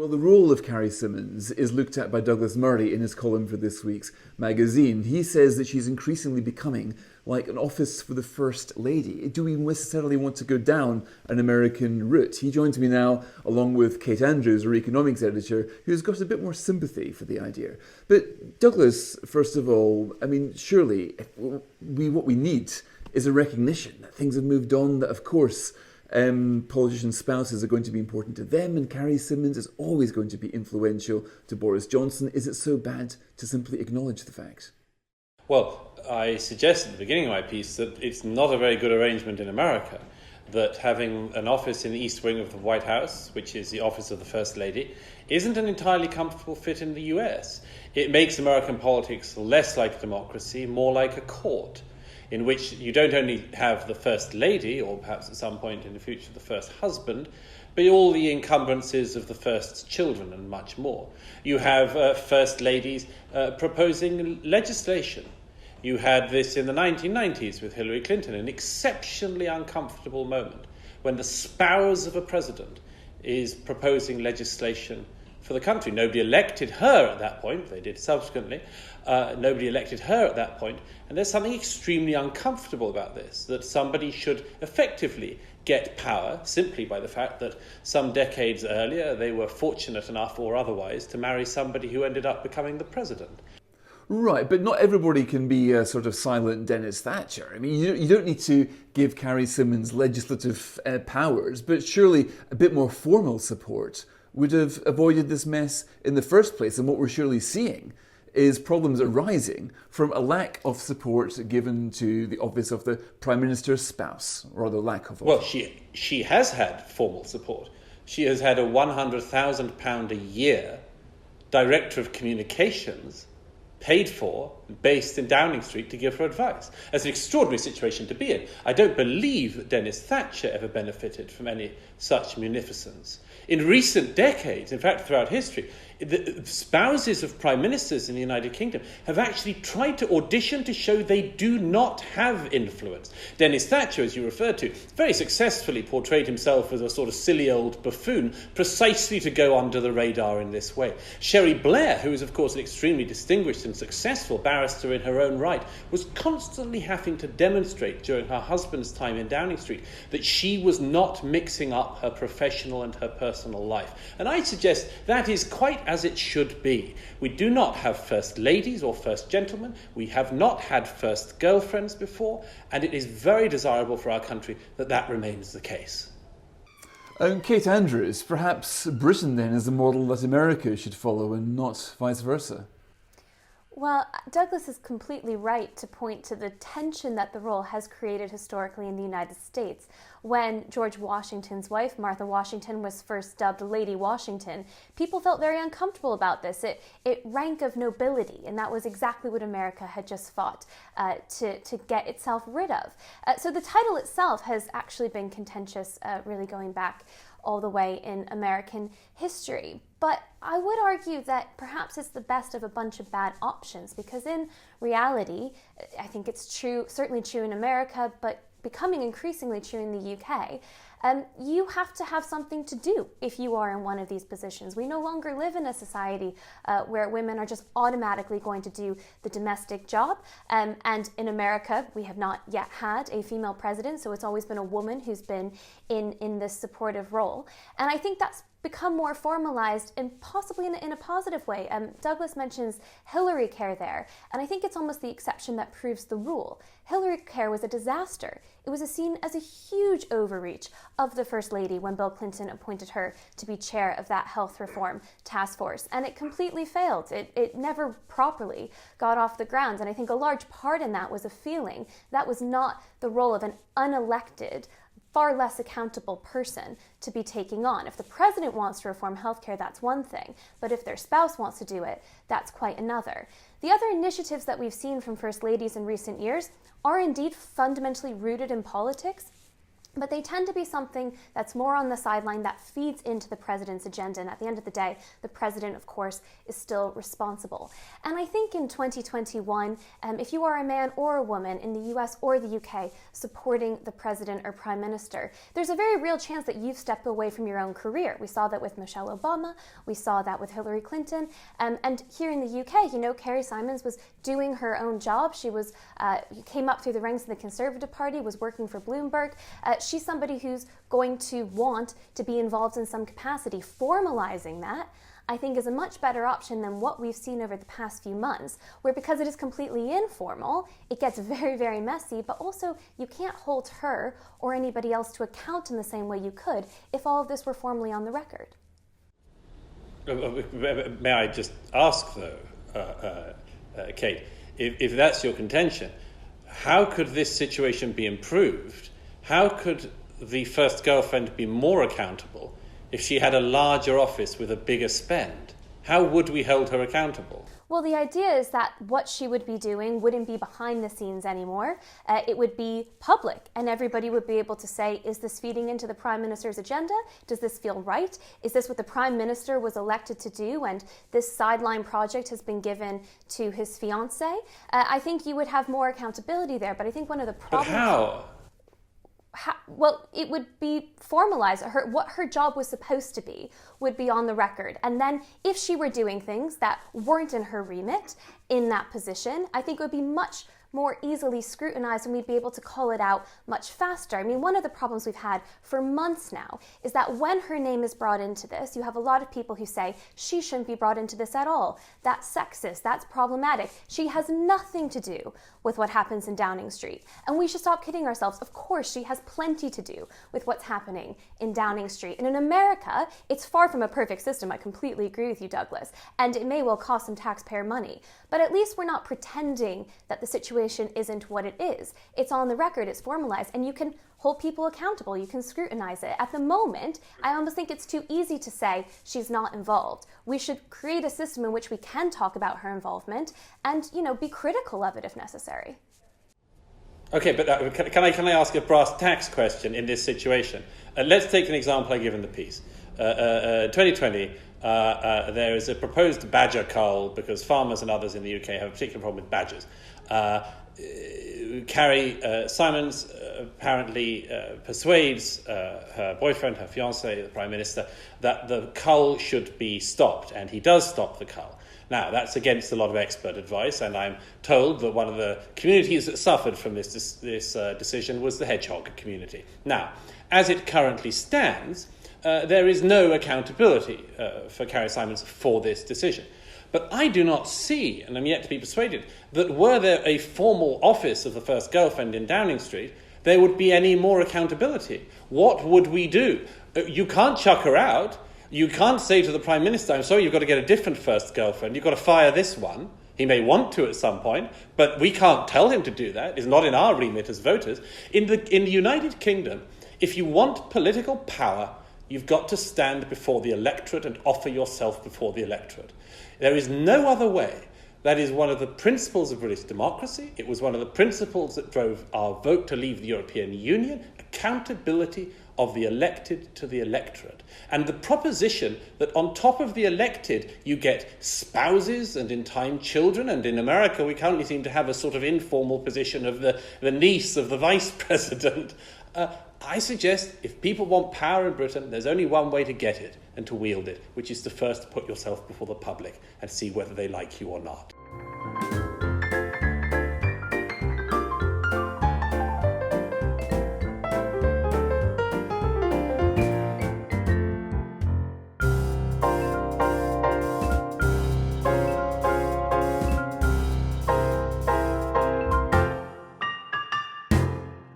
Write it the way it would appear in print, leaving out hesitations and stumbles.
Well, the role of Carrie Symonds is looked at by Douglas Murray in his column for this week's magazine. He says that she's increasingly becoming like an office for the First Lady. Do we necessarily want to go down an American route? He joins me now, along with Kate Andrews, our economics editor, who's got a bit more sympathy for the idea. But Douglas, first of all, I mean, surely what we need is a recognition that things have moved on, that of course politicians' spouses are going to be important to them, and Carrie Symonds is always going to be influential to Boris Johnson. Is it so bad to simply acknowledge the fact? Well, I suggested at the beginning of my piece that it's not a very good arrangement in America, that having an office in the East Wing of the White House, which is the office of the First Lady, isn't an entirely comfortable fit in the US. It makes American politics less like a democracy, more like a court, in which you don't only have the First Lady, or perhaps at some point in the future the First Husband, but all the encumbrances of the first children and much more. You have First Ladies proposing legislation. You had this in the 1990s with Hillary Clinton, an exceptionally uncomfortable moment when the spouse of a president is proposing legislation for the country. Nobody elected her at that point. They did subsequently. Nobody elected her at that point. And there's something extremely uncomfortable about this, that somebody should effectively get power simply by the fact that some decades earlier they were fortunate enough or otherwise to marry somebody who ended up becoming the president. Right, but not everybody can be a sort of silent Dennis Thatcher. I mean, you don't need to give Carrie Symonds legislative powers, but surely a bit more formal support would have avoided this mess in the first place. And what we're surely seeing is problems arising from a lack of support given to the office of the Prime Minister's spouse, or the lack of. Well, she has had formal support. She has had a £100,000 a year Director of Communications paid for, based in Downing Street, to give her advice. That's an extraordinary situation to be in. I don't believe that Dennis Thatcher ever benefited from any such munificence. In recent decades, in fact throughout history, the spouses of prime ministers in the United Kingdom have actually tried to audition to show they do not have influence. Dennis Thatcher, as you referred to, very successfully portrayed himself as a sort of silly old buffoon, precisely to go under the radar in this way. Sherry Blair, who is of course an extremely distinguished and successful barrister in her own right, was constantly having to demonstrate during her husband's time in Downing Street that she was not mixing up her professional and her personal life. And I suggest that is quite as it should be. We do not have first ladies or first gentlemen. We have not had first girlfriends before, and it is very desirable for our country that that remains the case. Kate Andrews, perhaps Britain then is the model that America should follow and not vice versa. Well, Douglas is completely right to point to the tension that the role has created historically in the United States. When George Washington's wife, Martha Washington, was first dubbed Lady Washington, people felt very uncomfortable about this. It rank of nobility, and that was exactly what America had just fought to get itself rid of. So the title itself has actually been contentious, really going back all the way in American history. But I would argue that perhaps it's the best of a bunch of bad options, because in reality, I think it's true, certainly true in America, but becoming increasingly true in the UK, you have to have something to do if you are in one of these positions. We no longer live in a society where women are just automatically going to do the domestic job. And in America, we have not yet had a female president, so it's always been a woman who's been in this supportive role. And I think that's become more formalized and possibly in a positive way. Douglas mentions Hillary Care there, and I think it's almost the exception that proves the rule. Hillary Care was a disaster. It was seen as a huge overreach of the First Lady when Bill Clinton appointed her to be chair of that health reform task force, and it completely failed. It never properly got off the ground, and I think a large part in that was a feeling that was not the role of an unelected, far less accountable person to be taking on. If the president wants to reform healthcare, that's one thing, but if their spouse wants to do it, that's quite another. The other initiatives that we've seen from First Ladies in recent years are indeed fundamentally rooted in politics. But they tend to be something that's more on the sideline that feeds into the president's agenda. And at the end of the day, the president, of course, is still responsible. And I think in 2021, if you are a man or a woman in the US or the UK supporting the president or prime minister, there's a very real chance that you've stepped away from your own career. We saw that with Michelle Obama. We saw that with Hillary Clinton. And here in the UK, Carrie Simons was doing her own job. She was came up through the ranks of the Conservative Party, was working for Bloomberg. She's somebody who's going to want to be involved in some capacity. Formalizing that, I think, is a much better option than what we've seen over the past few months, where because it is completely informal, it gets very, very messy, but also you can't hold her or anybody else to account in the same way you could if all of this were formally on the record. May I just ask, though, Kate, if that's your contention, how could this situation be improved? How could the first girlfriend be more accountable if she had a larger office with a bigger spend? How would we hold her accountable? Well, the idea is that what she would be doing wouldn't be behind the scenes anymore. It would be public, and everybody would be able to say, is this feeding into the Prime Minister's agenda? Does this feel right? Is this what the Prime Minister was elected to do, and this sideline project has been given to his fiancée? I think you would have more accountability there, but I think one of the problems... But how? Well, it would be formalized. What her job was supposed to be would be on the record. And then if she were doing things that weren't in her remit in that position, I think it would be much more easily scrutinized and we'd be able to call it out much faster. I mean, one of the problems we've had for months now is that when her name is brought into this, you have a lot of people who say she shouldn't be brought into this at all. That's sexist, that's problematic. She has nothing to do with what happens in Downing Street. And we should stop kidding ourselves. Of course, she has plenty to do with what's happening in Downing Street. And in America, it's far from a perfect system. I completely agree with you, Douglas. And it may well cost some taxpayer money. But at least we're not pretending that the situation isn't what it is. It's on the record, it's formalized, and you can hold people accountable, you can scrutinize it. At the moment, I almost think it's too easy to say she's not involved. We should create a system in which we can talk about her involvement and, be critical of it if necessary. Okay, but can I ask a brass tacks question in this situation? Let's take an example I give in the piece. 2020, there is a proposed badger cull because farmers and others in the UK have a particular problem with badgers. Carrie Simons apparently persuades her boyfriend, her fiancé, the Prime Minister, that the cull should be stopped, and he does stop the cull. Now, that's against a lot of expert advice, and I'm told that one of the communities that suffered from this decision was the hedgehog community. Now, as it currently stands, there is no accountability for Carrie Simons for this decision. But I do not see, and I'm yet to be persuaded, that were there a formal office of the first girlfriend in Downing Street, there would be any more accountability. What would we do? You can't chuck her out. You can't say to the Prime Minister, I'm sorry, you've got to get a different first girlfriend. You've got to fire this one. He may want to at some point, but we can't tell him to do that. It's not in our remit as voters. In the United Kingdom, if you want political power, you've got to stand before the electorate and offer yourself before the electorate. There is no other way. That is one of the principles of British democracy. It was one of the principles that drove our vote to leave the European Union, accountability of the elected to the electorate. And the proposition that on top of the elected you get spouses and in time children, and in America we currently seem to have a sort of informal position of the niece of the vice president. I suggest if people want power in Britain, there's only one way to get it and to wield it, which is to first put yourself before the public and see whether they like you or not.